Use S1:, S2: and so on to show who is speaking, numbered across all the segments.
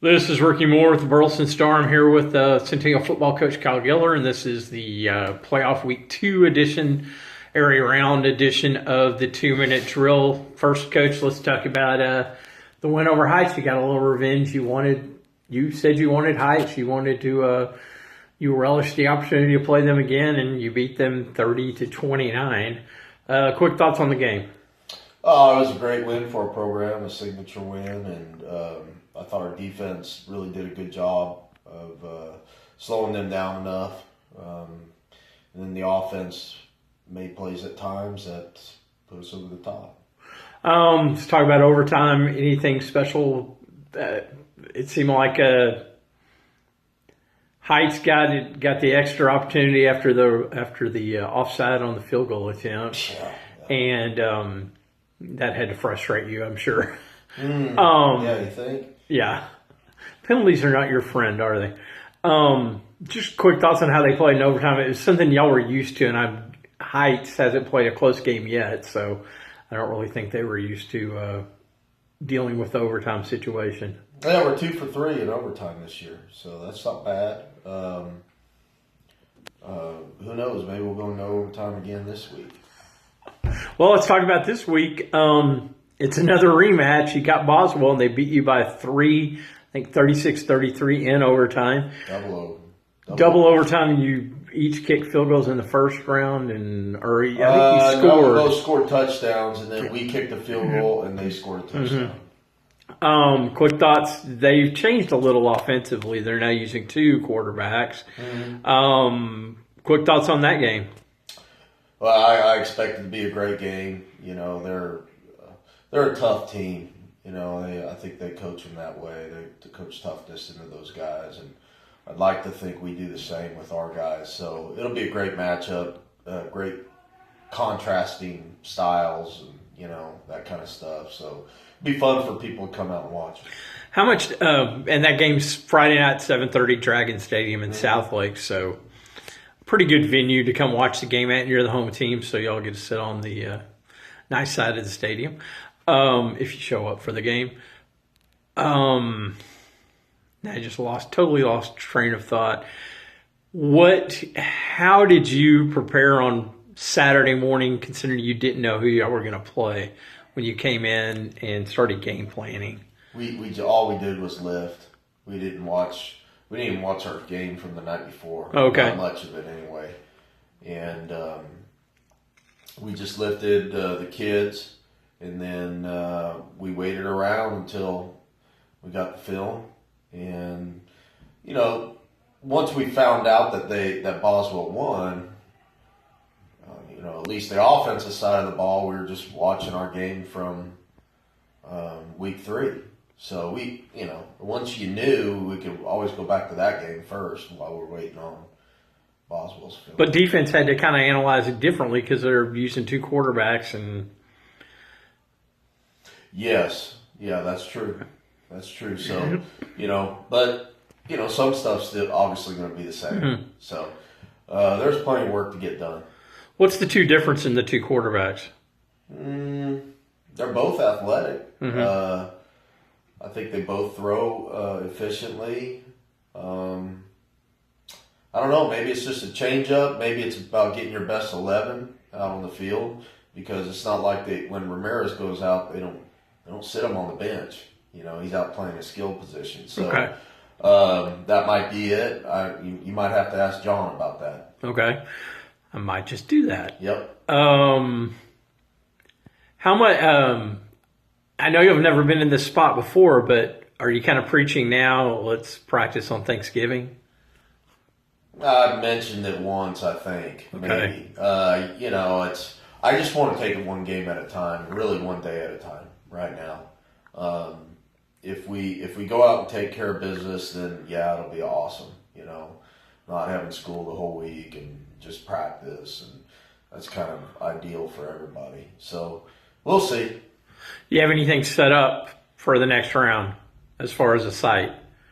S1: This is Ricky Moore with the Burleson Star. I'm here with Centennial football coach Kyle Giller, and this is the playoff week 2 edition, area round edition of the 2-minute drill. First, coach, let's talk about the win over Heights. You got a little revenge. You said you wanted Heights. You wanted to you relished the opportunity to play them again, and you beat them 30-29. Quick thoughts on the game.
S2: Oh, it was a great win for our program, a signature win, and I thought our defense really did a good job of slowing them down enough. And then the offense made plays at times that put us over the top.
S1: Let's talk about overtime. Anything special? It seemed like Heights got the extra opportunity after the offside on the field goal attempt, and that had to frustrate you, I'm sure.
S2: Yeah, you think?
S1: Yeah. Penalties are not your friend, are they? Just quick thoughts on how they played in overtime. It was something y'all were used to, and Heights hasn't played a close game yet, so I don't really think they were used to dealing with the overtime situation.
S2: Yeah, we're 2 for 3 in overtime this year, so that's not bad. Who knows? Maybe we'll go into overtime again this week.
S1: Well, let's talk about this week. It's another rematch. You got Boswell, and they beat you by 3, I think 36-33 in overtime. Double overtime. You each kicked field goals in the first round, I think you scored.
S2: No, both scored touchdowns, and then we kicked a field goal, and they scored a touchdown.
S1: Quick thoughts. They've changed a little offensively. They're now using 2 quarterbacks. Quick thoughts on that game.
S2: Well, I expect it to be a great game. You know, they're a tough team. You know, I think they coach them that way. They coach toughness into those guys, and I'd like to think we do the same with our guys. So it'll be a great matchup, great contrasting styles, and that kind of stuff. So it'll be fun for people to come out and watch.
S1: How much? And that game's Friday night, 7:30, Dragon Stadium in Southlake. So pretty good venue to come watch the game at. And you're the home team, so y'all get to sit on the nice side of the stadium if you show up for the game. I just totally lost train of thought. How did you prepare on Saturday morning, considering you didn't know who y'all were going to play when you came in and started game planning?
S2: All we did was lift. We didn't even watch our game from the night before.
S1: Okay.
S2: Not much of it anyway. And we just lifted the kids, and then we waited around until we got the film. And, once we found out that Boswell won, at least the offensive side of the ball, we were just watching our game from week 3. So once you knew, we could always go back to that game first while we're waiting on Boswell's film.
S1: But defense had to kind of analyze it differently because they're using 2 quarterbacks and.
S2: Yes, yeah, that's true. That's true. So but some stuff's still obviously going to be the same. Mm-hmm. So there's plenty of work to get done.
S1: What's the 2 difference in the 2 quarterbacks?
S2: They're both athletic.
S1: Mm-hmm.
S2: I think they both throw efficiently. I don't know. Maybe it's just a change-up. Maybe it's about getting your best 11 out on the field, because it's not like when Ramirez goes out, they don't sit him on the bench. He's out playing a skill position. So
S1: okay.
S2: That might be it. You might have to ask John about that.
S1: Okay. I might just do that.
S2: Yep.
S1: How much? I know you've never been in this spot before, but are you kind of preaching now? Let's practice on Thanksgiving.
S2: I mentioned it once, I think.
S1: Okay.
S2: Maybe. I just want to take it one game at a time, really one day at a time. Right now, if we go out and take care of business, then yeah, it'll be awesome. Not having school the whole week and just practice, and that's kind of ideal for everybody. So we'll see.
S1: Do you have anything set up for the next round as far as a site?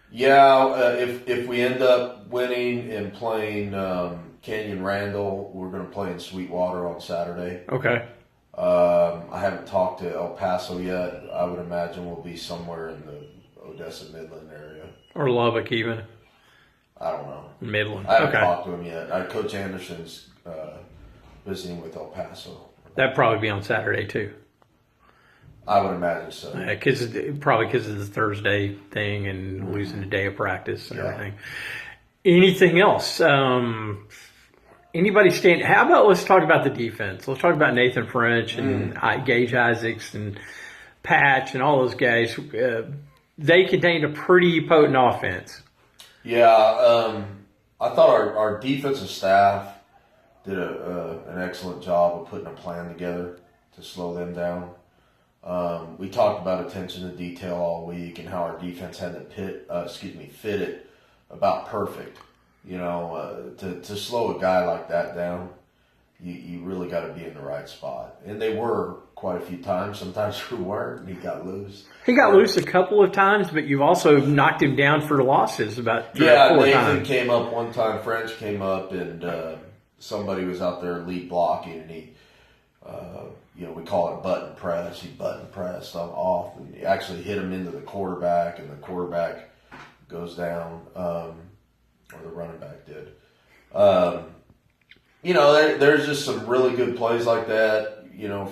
S2: Yeah, if we end up winning and playing Canyon Randall, we're going to play in Sweetwater on Saturday.
S1: Okay.
S2: I haven't talked to El Paso yet. I would imagine we'll be somewhere in the Odessa Midland area.
S1: Or Lubbock even.
S2: I don't know.
S1: Midland.
S2: I haven't
S1: Okay.
S2: talked to him yet. Coach Anderson's visiting with El Paso.
S1: That'd probably be on Saturday too.
S2: I would imagine so.
S1: Probably because of the Thursday thing and losing a day of practice and
S2: Yeah.
S1: everything. Anything else? Anybody stand? How about let's talk about the defense. Let's talk about Nathan French and Gage Isaacs and Patch and all those guys. They contained a pretty potent offense.
S2: Yeah, I thought our defensive staff did an excellent job of putting a plan together to slow them down. We talked about attention to detail all week and how our defense had to fit it about perfect. You know, to slow a guy like that down, you really got to be in the right spot. And they were quite a few times. Sometimes we weren't, and he got loose.
S1: He got loose a couple of times, but you've also knocked him down for losses about 3 or 4
S2: Nathan
S1: times.
S2: came up one time. French came up, and somebody was out there lead blocking, and he, we call it button press. He button pressed off, and he actually hit him into the quarterback, and the quarterback goes down, or the running back did. There's just some really good plays like that.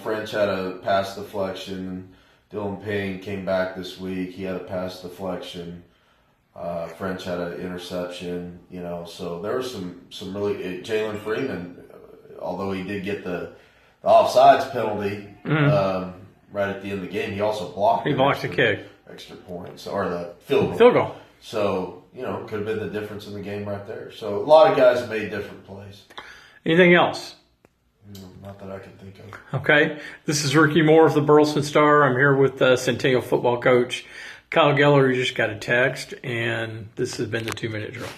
S2: French had a pass deflection. Dylan Payne came back this week. He had a pass deflection. French had an interception. So there was some really Jalen Freeman, although he did get the offsides penalty right at the end of the game, he also blocked.
S1: He blocked the kick,
S2: extra points, or the field goal.
S1: Field goal.
S2: So could have been the difference in the game right there. So a lot of guys made different plays.
S1: Anything else?
S2: Not that I can think of.
S1: Okay. This is Ricky Moore of the Burleson Star. I'm here with Centennial football coach Kyle Geller, who just got a text, and this has been the 2-minute drill.